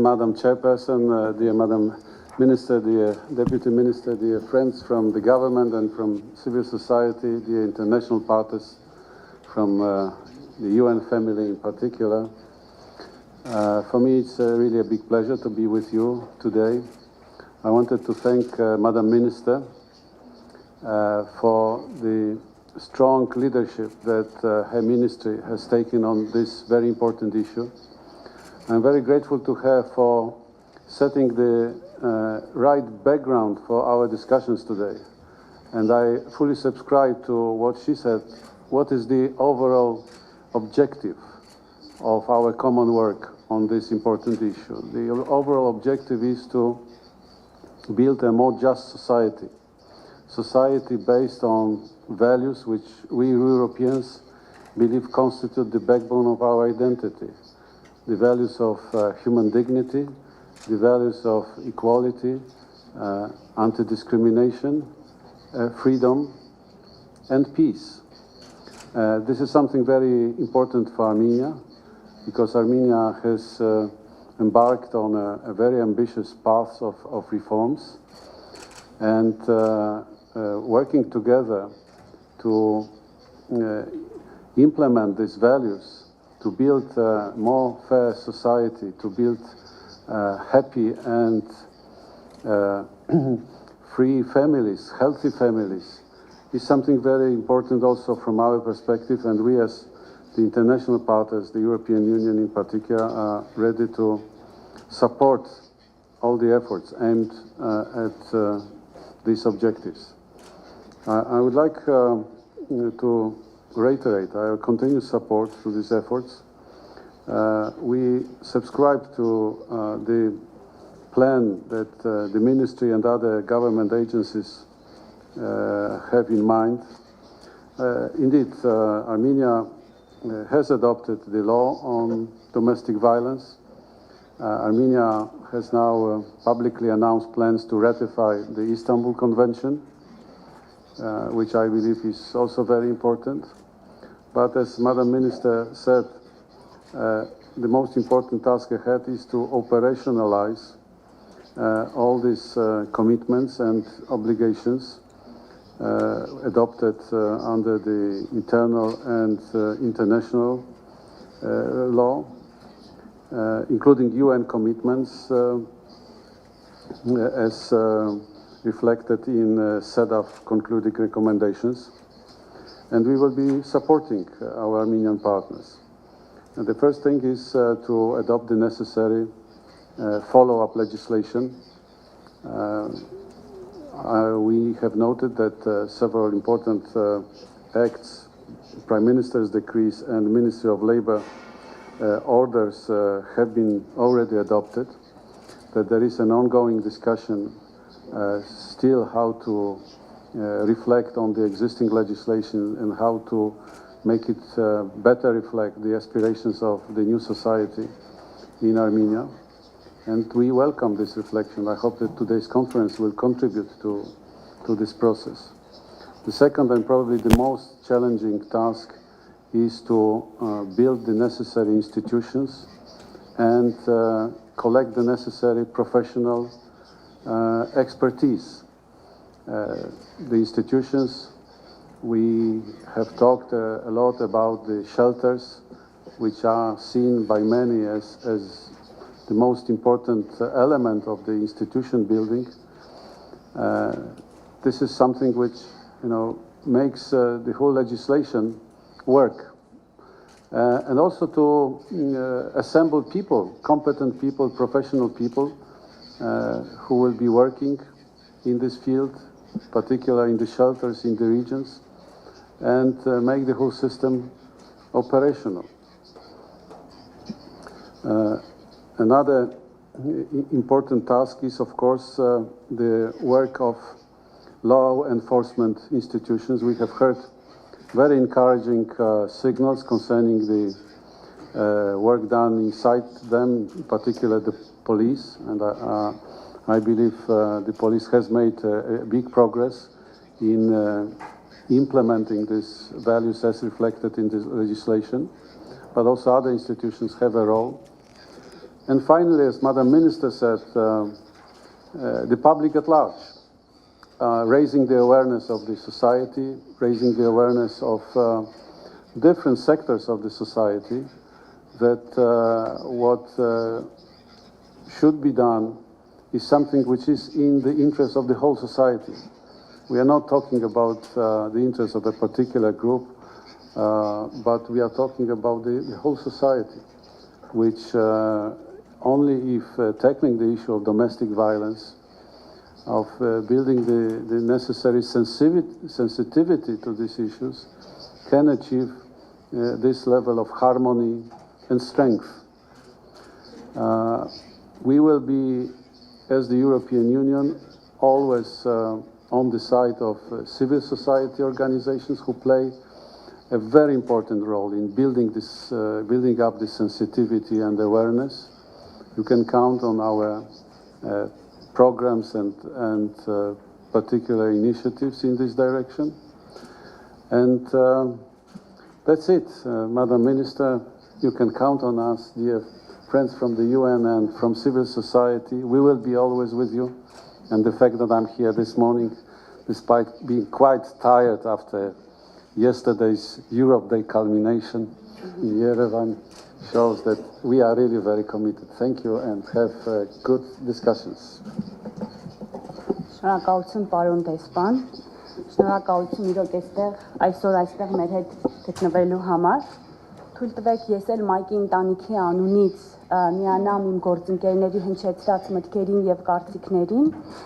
Madam Chairperson, dear Madam Minister, dear Deputy Minister, dear friends from the government and from civil society, dear international partners from the UN family in particular. For me, it's really a big pleasure to be with you today. I wanted to thank Madam Minister for the strong leadership that her ministry has taken on this very important issue. I'm very grateful to her for setting the right background for our discussions today. And I fully subscribe to what she said. What is the overall objective of our common work on this important issue? The overall objective is to build a more just society. Society based on values which we Europeans believe constitute the backbone of our identity. The values of human dignity, the values of equality, anti-discrimination, freedom, and peace. This is something very important for Armenia, because Armenia has embarked on a very ambitious path of reforms, and working together to implement these values, to build a more fair society, to build happy and free families, healthy families, is something very important also from our perspective, and we as the international partners, the European Union in particular, are ready to support all the efforts aimed at these objectives. I would like to reiterate our continued support to these efforts. We subscribe to the plan that the ministry and other government agencies have in mind. Indeed, Armenia has adopted the law on domestic violence. Armenia has now publicly announced plans to ratify the Istanbul Convention, which I believe is also very important. But as Madam Minister said, the most important task ahead is to operationalize all these commitments and obligations adopted under the internal and international law, including UN commitments as reflected in CEDAW concluding recommendations. And we will be supporting our Armenian partners. And the first thing is to adopt the necessary follow-up legislation. We have noted that several important acts, Prime Minister's decrees and Ministry of Labor orders have been already adopted, that there is an ongoing discussion still how to reflect on the existing legislation and how to make it better reflect the aspirations of the new society in Armenia. And we welcome this reflection. I hope that today's conference will contribute to this process. The second and probably the most challenging task is to build the necessary institutions and collect the necessary professional expertise. The institutions, we have talked a lot about the shelters, which are seen by many as the most important element of the institution building. This is something which, makes the whole legislation work. And also to assemble people, competent people, professional people, who will be working in this field, particularly in the shelters in the regions, and make the whole system operational. Another important task is, of course, the work of law enforcement institutions. We have heard very encouraging signals concerning the work done inside them, in particular the police, and I believe the police has made big progress in implementing these values as reflected in this legislation, but also other institutions have a role. And finally, as Madam Minister said, the public at large, raising the awareness of the society, raising the awareness of different sectors of the society, that what should be done is something which is in the interest of the whole society. We are not talking about the interest of a particular group, but we are talking about the whole society, which only if tackling the issue of domestic violence, of building the necessary sensitivity to these issues, can achieve this level of harmony and strength. We will be, as the European Union, always on the side of civil society organizations who play a very important role in building up this sensitivity and awareness. You can count on our programs and particular initiatives in this direction. And that's it, Madam Minister. You can count on us, dear friends from the UN and from civil society. We will be always with you. And the fact that I'm here this morning, despite being quite tired after yesterday's Europe Day culmination in Yerevan, shows that we are really very committed. Thank you and have good discussions. Շնորհակալություն պարոն դեսպան, շնորհակալություն իրոք այսօր այստեղ մեր հետ գտնվելու համար։ Թույլ տվեք ես էլ Մայկի ընտանիքի անունից միանամ իմ գործընկերների հնչեցրած մտքերին եւ կարծիքներին